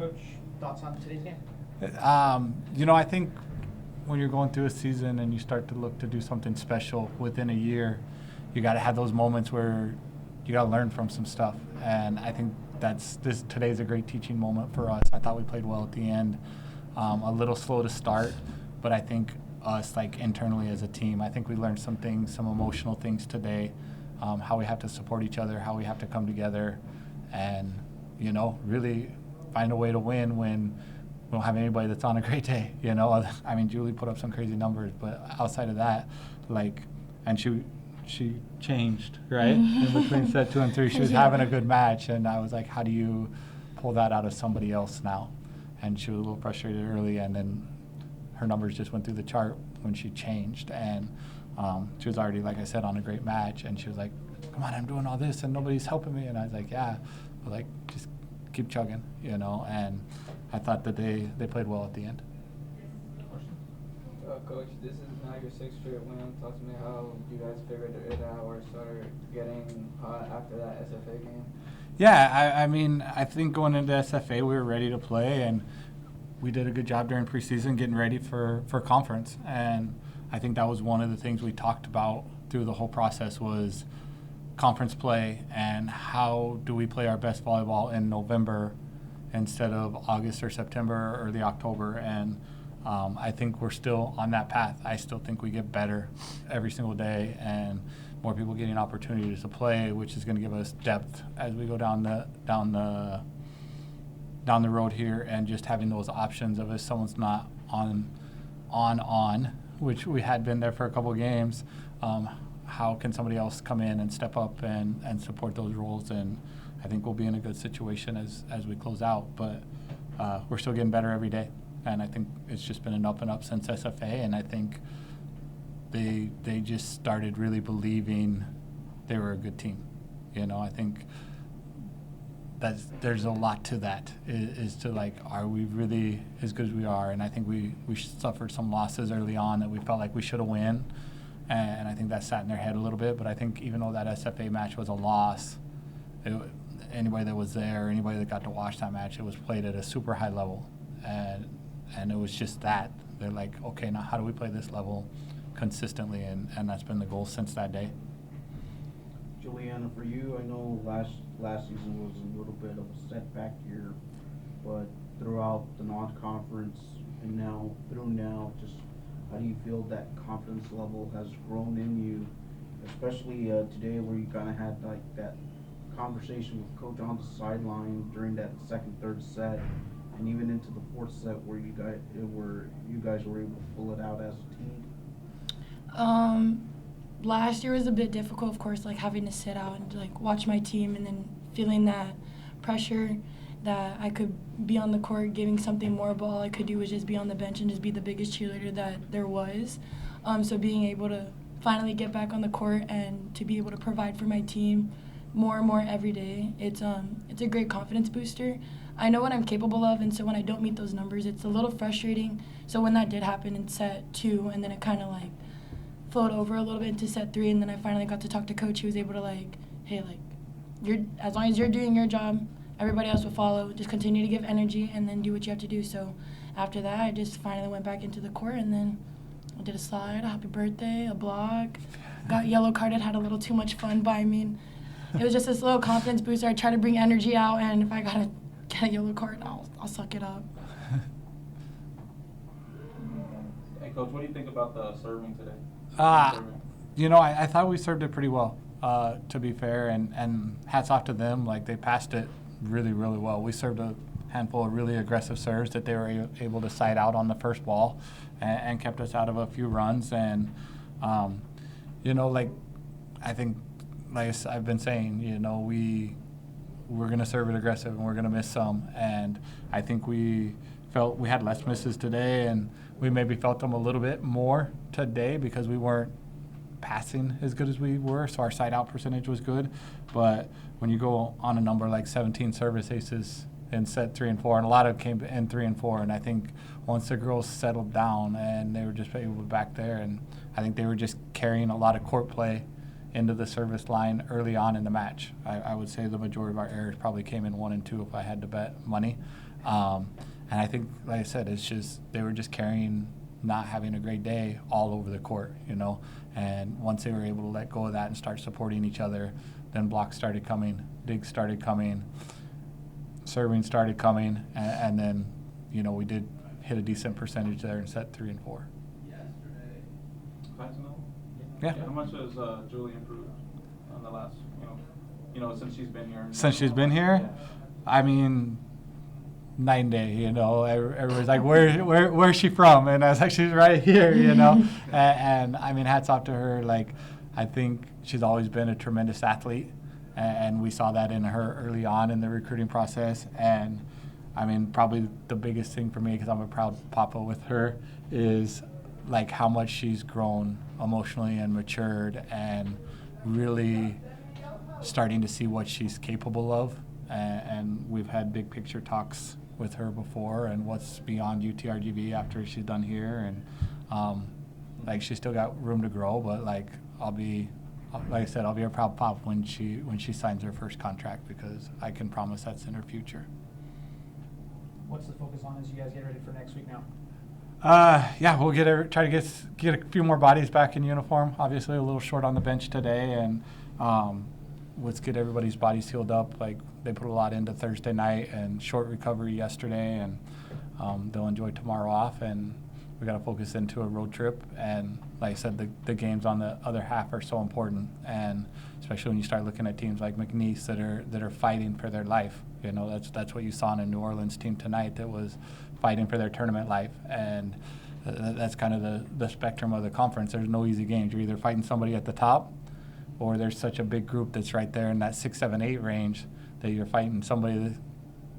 Coach, thoughts on today's game? I think when you're going through a season and you start to look to do something special within a year, you got to have those moments where you got to learn from some stuff. And I think today's a great teaching moment for us. I thought we played well at the end. A little slow to start, but I think us, like internally as a team, I think we learned some things, some emotional things today, how we have to support each other, how we have to come together, and really find a way to win when we don't have anybody that's on a great day. I mean, Julie put up some crazy numbers, but outside of that, and she changed, right? In between set 2 and 3, she was having a good match, and I was like, how do you pull that out of somebody else now? And she was a little frustrated early, and then her numbers just went through the chart when she changed, and she was already, like I said, on a great match, and she was like, come on, I'm doing all this and nobody's helping me. And I was like, yeah, but just keep chugging, and I thought that they played well at the end. Coach, this is now your 6th straight win. Talk to me how you guys figured it out or started getting hot after that SFA game. Yeah, I mean, I think going into SFA we were ready to play, and we did a good job during preseason getting ready for conference. And I think that was one of the things we talked about through the whole process was conference play and how do we play our best volleyball in November instead of August or September or early October. And I think we're still on that path. I still think we get better every single day and more people getting opportunities to play, which is going to give us depth as we go down the road here, and just having those options of if someone's not on, which we had been there for a couple of games, how can somebody else come in and step up and support those roles? And I think we'll be in a good situation as we close out, but we're still getting better every day. And I think it's just been an up and up since SFA, and I think they just started really believing they were a good team. I think there's a lot to that, is to are we really as good as we are? And I think we suffered some losses early on that we felt like we should have won, and I think that sat in their head a little bit. But I think even though that SFA match was a loss, anybody that was there, anybody that got to watch that match, it was played at a super high level, and it was just that. They're like, okay, now how do we play this level consistently? And that's been the goal since that day. Julianna, for you, I know last season was a little bit of a setback year, but throughout the non-conference and now, just how do you feel that confidence level has grown in you, especially today where you kind of had that conversation with Coach on the sideline during that second, third set, and even into the fourth set where you guys were able to pull it out as a team? Last year was a bit difficult, of course, having to sit out and watch my team, and then feeling that pressure that I could be on the court giving something more, but all I could do was just be on the bench and just be the biggest cheerleader that there was. So being able to finally get back on the court and to be able to provide for my team more and more every day, it's a great confidence booster. I know what I'm capable of, and so when I don't meet those numbers, it's a little frustrating. So when that did happen in set 2, and then it kind of flowed over a little bit into set 3, and then I finally got to talk to Coach. He was able to hey, as long as you're doing your job, everybody else will follow. Just continue to give energy and then do what you have to do. So after that, I just finally went back into the court, and then I did a slide, a happy birthday, a block, got yellow carded, had a little too much fun, but I mean, it was just this little confidence booster. I try to bring energy out, and if I gotta get a yellow card, I'll suck it up. Hey, Coach, what do you think about the serving today? I thought we served it pretty well, to be fair, and hats off to them. They passed it really, really well. We served a handful of really aggressive serves that they were able to side out on the first ball and kept us out of a few runs. And, I think, like I've been saying, we're going to serve it aggressive and we're going to miss some. And I think we felt we had less misses today, and we maybe felt them a little bit more today because we weren't passing as good as we were, so our side-out percentage was good. But when you go on a number like 17 service aces in set 3 and 4, and a lot of came in 3 and 4, and I think once the girls settled down and they were just able to back there, and I think they were just carrying a lot of court play into the service line early on in the match. I would say the majority of our errors probably came in 1 and 2 if I had to bet money. And I think, like I said, it's just they were just carrying not having a great day all over the court, you know. And once they were able to let go of that and start supporting each other, then blocks started coming, digs started coming, serving started coming, and then, you know, we did hit a decent percentage there in set 3 and 4. Yeah. How much has Julie improved on the last, since she's been here? Since she's been here? Yeah. I mean, night and day, you know. Everybody's like, where's she from? And I was like, she's right here, you know. and I mean, hats off to her. Like, I think she's always been a tremendous athlete, and we saw that in her early on in the recruiting process. And I mean, probably the biggest thing for me, because I'm a proud papa with her, is like how much she's grown emotionally and matured and really starting to see what she's capable of. And we've had big picture talks with her before and what's beyond UTRGV after she's done here. And like, she's still got room to grow, but like, like I said, I'll be a proud pop when she signs her first contract, because I can promise that's in her future. What's the focus on as you guys get ready for next week now? Yeah, we'll try to get a few more bodies back in uniform. Obviously, a little short on the bench today, and let's get everybody's bodies healed up. Like, they put a lot into Thursday night and short recovery yesterday, and they'll enjoy tomorrow off. And we got to focus into a road trip. And like I said, the games on the other half are so important, and especially when you start looking at teams like McNeese that are fighting for their life. You know, that's what you saw in a New Orleans team tonight that was fighting for their tournament life, and that's kind of the spectrum of the conference. There's no easy games. You're either fighting somebody at the top, or there's such a big group that's right there in that 6, 7, 8 range that you're fighting somebody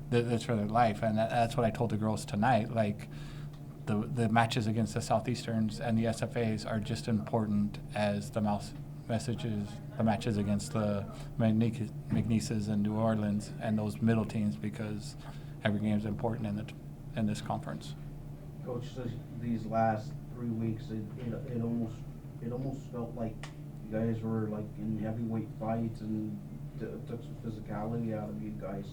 that's for their life. And that's what I told the girls tonight. Like, the matches against the Southeasterns and the SFAs are just important as the matches against the McNeeses and New Orleans and those middle teams, because every game is important in this conference. Coach, these last 3 weeks, it almost felt like you guys were like in heavyweight fights and took some physicality out of you guys.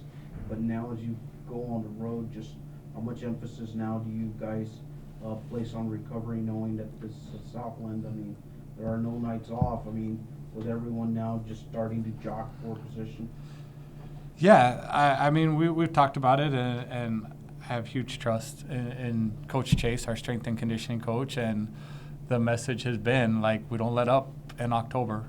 But now, as you go on the road, just how much emphasis now do you guys place on recovery, knowing that this is Southland? I mean, there are no nights off. I mean, with everyone now just starting to jock for position. Yeah, I mean, we've talked about it, and I have huge trust in Coach Chase, our strength and conditioning coach, and the message has been, like, we don't let up in October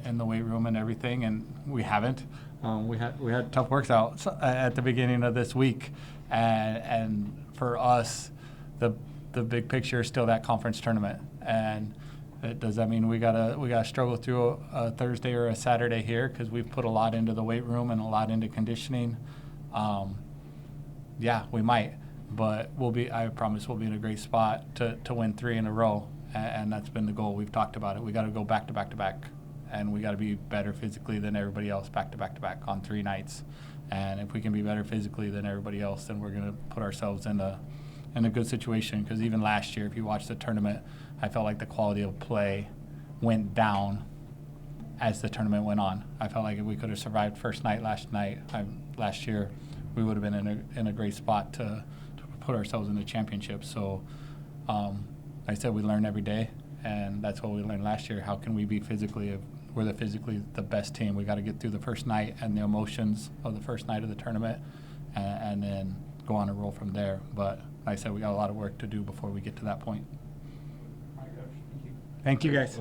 in the weight room and everything, and we haven't. We had tough workouts at the beginning of this week, and for us, the big picture is still that conference tournament. And does that mean we gotta struggle through a Thursday or a Saturday here, because we've put a lot into the weight room and a lot into conditioning? Yeah, we might, but I promise we'll be in a great spot to win 3 in a row, and that's been the goal. We've talked about it. We got to go back to back to back, and we got to be better physically than everybody else back to back to back on 3 nights. And if we can be better physically than everybody else, then we're going to put ourselves in a good situation. Because even last year, if you watch the tournament, I felt like the quality of play went down as the tournament went on. I felt like if we could have survived first night last year, we would have been in a great spot to put ourselves in the championship. So, like I said, we learn every day, and that's what we learned last year. How can we be physically? We're physically the best team. We got to get through the first night and the emotions of the first night of the tournament, and then go on a roll from there. But like I said, we got a lot of work to do before we get to that point. All right, Coach. Thank you. Thank you, guys.